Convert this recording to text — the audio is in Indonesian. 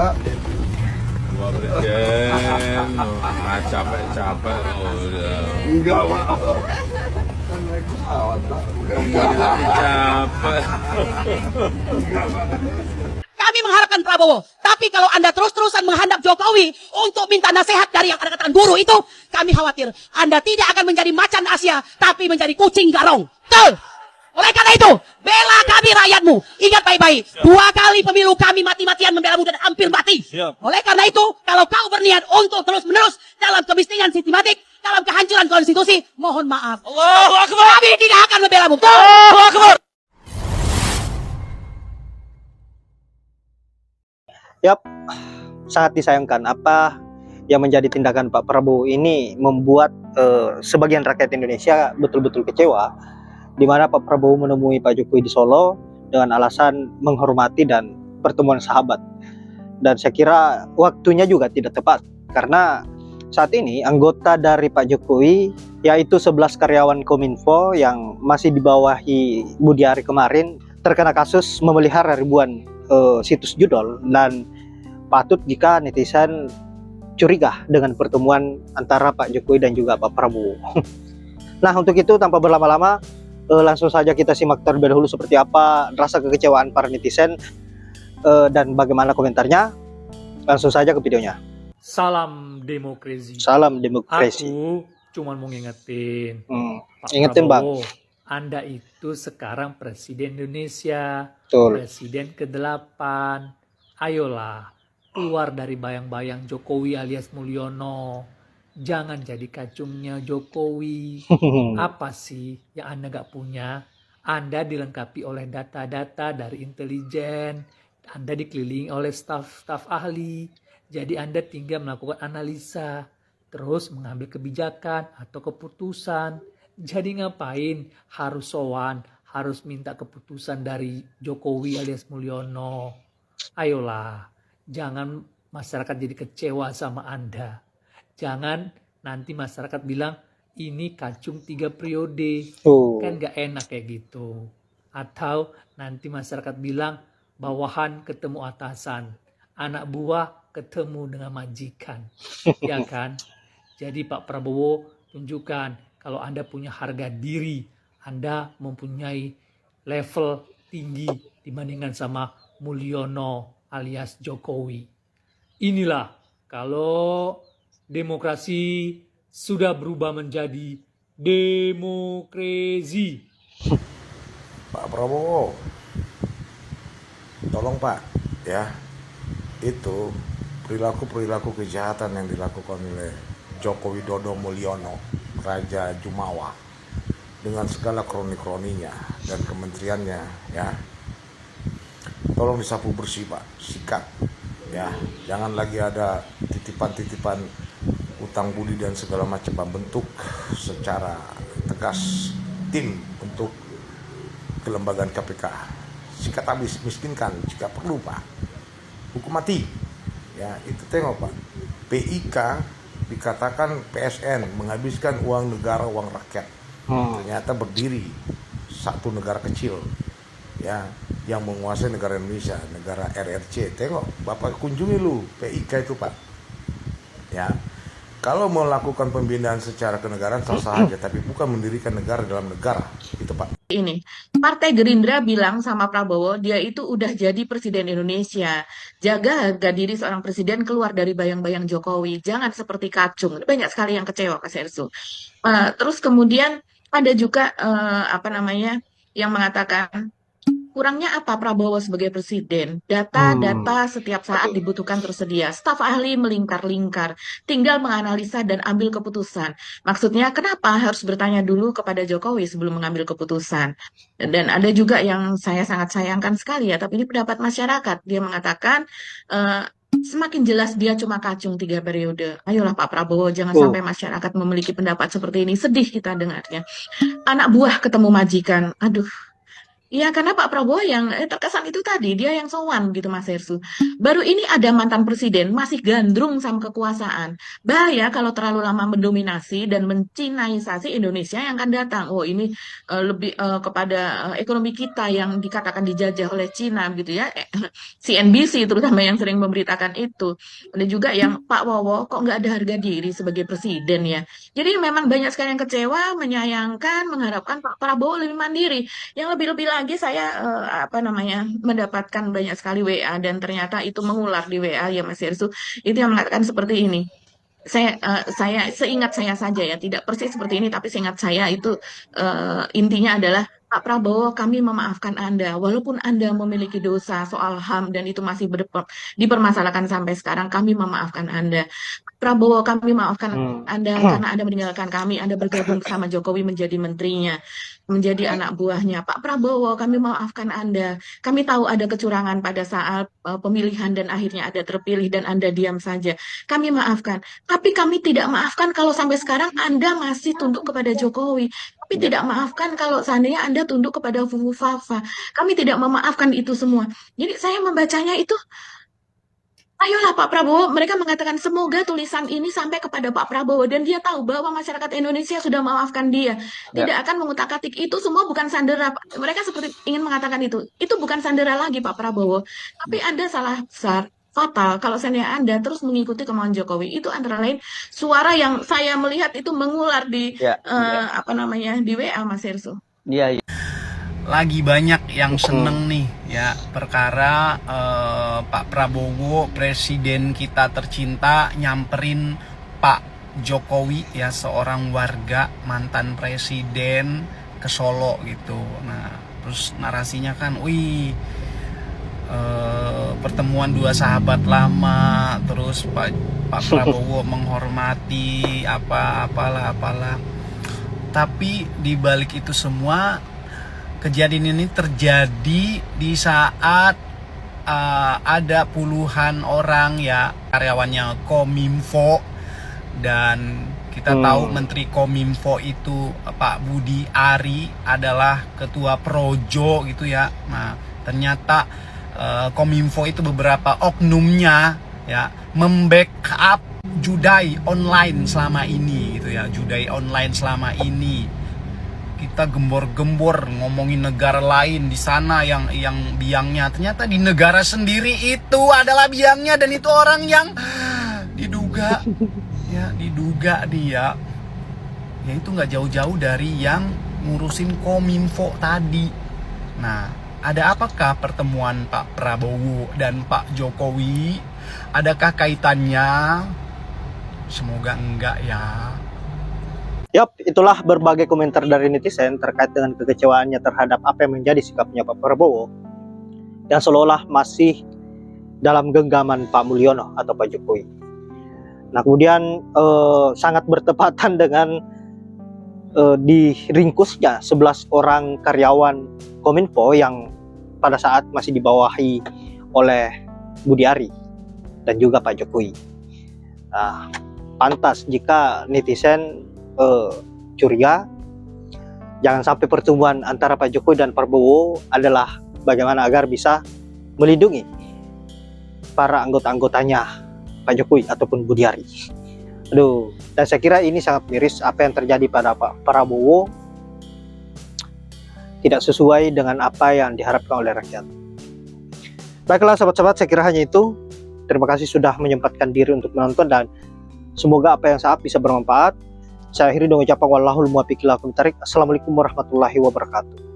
Pak. Gua Presiden, capek-capek udah. Enggak, Pak. Kan naik pesawat, Pak. Capek. Kami mengharapkan Prabowo. Tapi kalau Anda terus-terusan menghadap Jokowi untuk minta nasihat dari yang Anda katakan guru itu, kami khawatir Anda tidak akan menjadi macan Asia, tapi menjadi kucing garong. Betul! Oleh karena itu, bela kami rakyatmu. Ingat baik-baik, 2 kali pemilu kami mati-matian membelamu dan hampir mati. Oleh karena itu, kalau kau berniat untuk terus-menerus dalam kemiskinan sistematik, dalam kehancuran konstitusi, mohon maaf. Allahu Akbar. Kami tidak akan membelamu. Betul! Allahu Akbar. Yap, sangat disayangkan apa yang menjadi tindakan Pak Prabowo ini membuat sebagian rakyat Indonesia betul-betul kecewa, di mana Pak Prabowo menemui Pak Jokowi di Solo dengan alasan menghormati dan pertemuan sahabat. Dan saya kira waktunya juga tidak tepat, karena saat ini anggota dari Pak Jokowi, yaitu 11 karyawan Kominfo yang masih dibawahi Budi Ari kemarin, terkena kasus memelihara ribuan situs judul, dan patut jika netizen curiga dengan pertemuan antara Pak Jokowi dan juga Pak Prabowo. Nah, untuk itu tanpa berlama-lama, langsung saja kita simak terlebih dahulu seperti apa rasa kekecewaan para netizen dan bagaimana komentarnya. Langsung saja ke videonya. Salam demokrasi. Salam demokrasi. Aku cuma mau ngingetin, Pak Ingetin, Bang. Prabowo, Anda itu sekarang Presiden Indonesia, Betul. Presiden ke-8. Ayolah, keluar dari bayang-bayang Jokowi alias Mulyono. Jangan jadi kacungnya Jokowi. Apa sih yang Anda nggak punya? Anda dilengkapi oleh data-data dari intelijen. Anda dikelilingi oleh staf-staf ahli. Jadi Anda tinggal melakukan analisa, terus mengambil kebijakan atau keputusan. Jadi ngapain harus sowan, harus minta keputusan dari Jokowi alias Mulyono? Ayolah, jangan masyarakat jadi kecewa sama Anda. Jangan nanti masyarakat bilang ini kacung 3 periode. Kan gak enak kayak gitu. Atau nanti masyarakat bilang bawahan ketemu atasan, anak buah ketemu dengan majikan. Ya kan? Jadi Pak Prabowo, tunjukkan kalau Anda punya harga diri, Anda mempunyai level tinggi dibandingkan sama Mulyono alias Jokowi. Inilah kalau demokrasi sudah berubah menjadi demokrasi. Pak Prabowo, tolong Pak, ya, itu perilaku kejahatan yang dilakukan oleh Joko Widodo Mulyono, Raja Jumawa, dengan segala kroni-kroninya dan kementeriannya, ya, tolong disapu bersih Pak, sikat, ya, jangan lagi ada titipan-titipan utang budi dan segala macam. Bentuk secara tegas tim untuk kelembagaan KPK, sikat habis, miskinkan jika perlu Pak, hukum mati, ya, itu tengok Pak, PIK dikatakan PSN menghabiskan uang negara, uang rakyat, ternyata berdiri satu negara kecil, ya, yang menguasai negara Indonesia, negara RRC. Tengok Bapak, kunjungi lu PIK itu Pak, ya. Kalau mau melakukan pembinaan secara kenegaraan sah-sah aja, tapi bukan mendirikan negara dalam negara, itu Pak. Ini Partai Gerindra bilang sama Prabowo dia itu udah jadi presiden Indonesia. Jaga harga diri seorang presiden, keluar dari bayang-bayang Jokowi. Jangan seperti kacung. Banyak sekali yang kecewa Kak Sersu. Terus kemudian ada juga yang mengatakan kurangnya apa Prabowo sebagai presiden? Data-data setiap saat dibutuhkan tersedia. Staf ahli melingkar-lingkar, tinggal menganalisa dan ambil keputusan. Maksudnya kenapa harus bertanya dulu kepada Jokowi sebelum mengambil keputusan? Dan ada juga yang saya sangat sayangkan sekali ya, tapi ini pendapat masyarakat. Dia mengatakan semakin jelas dia cuma kacung 3 periode. Ayolah Pak Prabowo, jangan sampai masyarakat memiliki pendapat seperti ini. Sedih kita dengarnya. Anak buah ketemu majikan. Aduh. Iya, karena Pak Prabowo yang terkesan itu tadi, dia yang sowan gitu Mas Hersu. Baru ini ada mantan presiden, masih gandrung sama kekuasaan. Bahaya kalau terlalu lama mendominasi dan mencinaisasi Indonesia yang akan datang. Oh ini lebih kepada ekonomi kita yang dikatakan dijajah oleh Cina gitu ya. CNBC terutama yang sering memberitakan itu. Ada juga yang Pak Wowo kok nggak ada harga diri sebagai presiden ya. Jadi memang banyak sekali yang kecewa, menyayangkan, mengharapkan Pak Prabowo lebih mandiri. Yang lebih-lebih lagi saya mendapatkan banyak sekali WA dan ternyata itu mengular di WA ya Mas Yersu. Itu yang mengatakan seperti ini. Saya seingat saya saja ya, tidak persis seperti ini, tapi seingat saya itu intinya adalah Pak Prabowo, kami memaafkan Anda, walaupun Anda memiliki dosa soal HAM dan itu masih dipermasalahkan sampai sekarang, kami memaafkan Anda. Pak Prabowo, kami maafkan Anda karena Anda meninggalkan kami, Anda bergabung sama Jokowi menjadi menterinya, menjadi anak buahnya. Pak Prabowo, kami maafkan Anda. Kami tahu ada kecurangan pada saat pemilihan dan akhirnya Anda terpilih dan Anda diam saja. Kami maafkan. Tapi kami tidak maafkan kalau sampai sekarang Anda masih tunduk kepada Jokowi. Kami tidak maafkan kalau seandainya Anda tunduk kepada Fufu Fafa. Kami tidak memaafkan itu semua. Jadi saya membacanya itu, ayolah Pak Prabowo, mereka mengatakan semoga tulisan ini sampai kepada Pak Prabowo dan dia tahu bahwa masyarakat Indonesia sudah memaafkan dia. Tidak akan mengutak-atik itu semua bukan sandera. Mereka seperti ingin mengatakan itu. Itu bukan sandera lagi Pak Prabowo. Tapi Anda salah besar. Fatal kalau seandainya Anda terus mengikuti kemauan Jokowi. Itu antara lain suara yang saya melihat itu mengular di di WA Mas Hersu. Iya, iya. Lagi banyak yang seneng nih ya perkara Pak Prabowo presiden kita tercinta nyamperin Pak Jokowi ya, seorang warga mantan presiden ke Solo gitu. Nah terus narasinya kan pertemuan dua sahabat lama, terus Pak Prabowo menghormati apalah. Tapi di balik itu semua, kejadian ini terjadi di saat ada puluhan orang ya karyawannya Kominfo, dan kita tahu Menteri Kominfo itu Pak Budi Ari adalah ketua Projo gitu ya. Nah ternyata Kominfo itu beberapa oknumnya ya membackup judai online selama ini gitu ya. Judai online selama ini kita gembor-gembor ngomongin negara lain di sana yang biangnya, ternyata di negara sendiri itu adalah biangnya, dan itu orang yang diduga dia ya itu nggak jauh-jauh dari yang ngurusin Kominfo tadi. Nah ada apakah pertemuan Pak Prabowo dan Pak Jokowi? Adakah kaitannya? Semoga enggak ya. Yap, itulah berbagai komentar dari netizen terkait dengan kekecewaannya terhadap apa yang menjadi sikapnya Pak Prabowo yang seolah-olah masih dalam genggaman Pak Mulyono atau Pak Jokowi. Nah kemudian sangat bertepatan dengan diringkusnya 11 orang karyawan Kominfo yang pada saat masih dibawahi oleh Budi Ari dan juga Pak Jokowi. Nah, pantas jika netizen curiga, jangan sampai pertemuan antara Pak Jokowi dan Prabowo adalah bagaimana agar bisa melindungi para anggota-anggotanya Pak Jokowi ataupun Budi Ari. Dan saya kira ini sangat miris apa yang terjadi pada Pak Prabowo, tidak sesuai dengan apa yang diharapkan oleh rakyat. Baiklah sahabat-sahabat, saya kira hanya itu. Terima kasih sudah menyempatkan diri untuk menonton dan semoga apa yang saat bisa bermanfaat. Saya akhiri dengan ucapan wallahul muwaffiq ila aqwamit thoriq. Assalamualaikum warahmatullahi wabarakatuh.